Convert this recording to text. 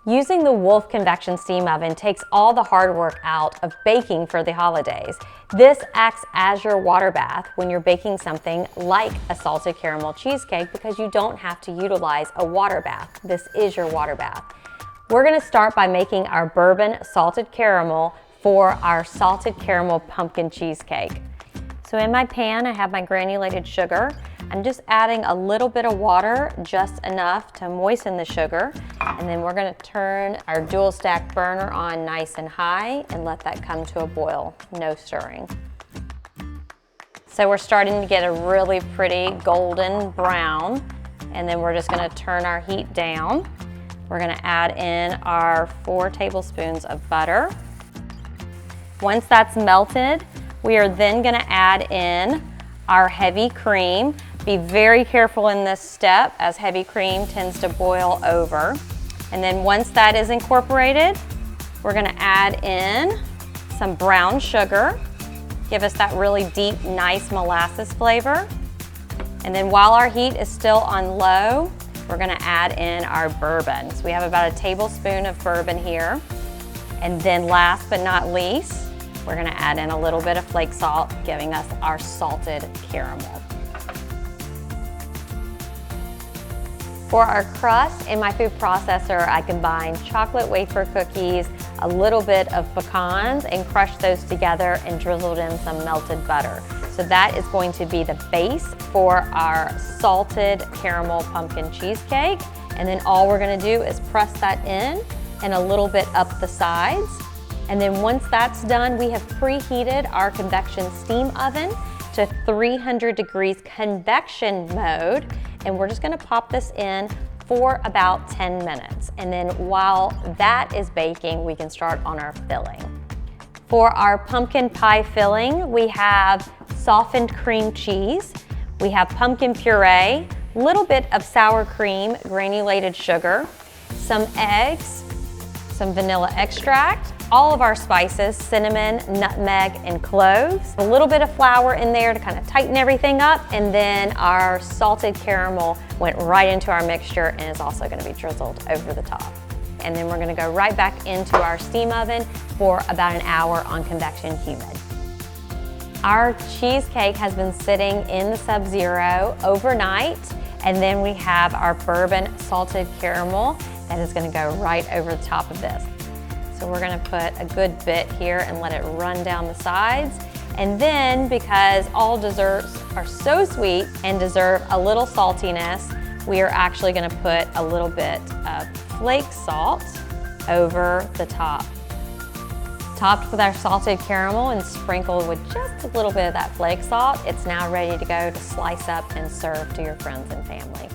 Using the Wolf convection steam oven takes all the hard work out of baking for the holidays. This acts as your water bath when you're baking something like a salted caramel cheesecake because you don't have to utilize a water bath. This is your water bath. We're gonna start by making our bourbon salted caramel for our salted caramel pumpkin cheesecake. So in my pan, I have my granulated sugar. I'm just adding a little bit of water, just enough to moisten the sugar. And then we're gonna turn our dual stack burner on nice and high and let that come to a boil, no stirring. So we're starting to get a really pretty golden brown, and then we're just gonna turn our heat down. We're gonna add in our 4 tablespoons of butter. Once that's melted, we are then gonna add in our heavy cream. Be very careful in this step as heavy cream tends to boil over. And then once that is incorporated, we're gonna add in some brown sugar, give us that really deep, nice molasses flavor. And then while our heat is still on low, we're gonna add in our bourbon. So we have about a tablespoon of bourbon here. And then last but not least, we're gonna add in a little bit of flake salt, giving us our salted caramel. For our crust, in my food processor, I combine chocolate wafer cookies, a little bit of pecans, and crushed those together and drizzled in some melted butter. So that is going to be the base for our salted caramel pumpkin cheesecake. And then all we're gonna do is press that in and a little bit up the sides. And then once that's done, we have preheated our convection steam oven to 300 degrees convection mode. And we're just gonna pop this in for about 10 minutes. And then while that is baking, we can start on our filling. For our pumpkin pie filling, we have softened cream cheese, we have pumpkin puree, little bit of sour cream, granulated sugar, some eggs, some vanilla extract, all of our spices, cinnamon, nutmeg, and cloves. A little bit of flour in there to kind of tighten everything up, and then our salted caramel went right into our mixture and is also gonna be drizzled over the top. And then we're gonna go right back into our steam oven for about an hour on convection humid. Our cheesecake has been sitting in the Sub-Zero overnight, and then we have our bourbon salted caramel that is gonna go right over the top of this. So we're gonna put a good bit here and let it run down the sides. And then, because all desserts are so sweet and deserve a little saltiness, we are actually gonna put a little bit of flake salt over the top. Topped with our salted caramel and sprinkled with just a little bit of that flake salt, it's now ready to go to slice up and serve to your friends and family.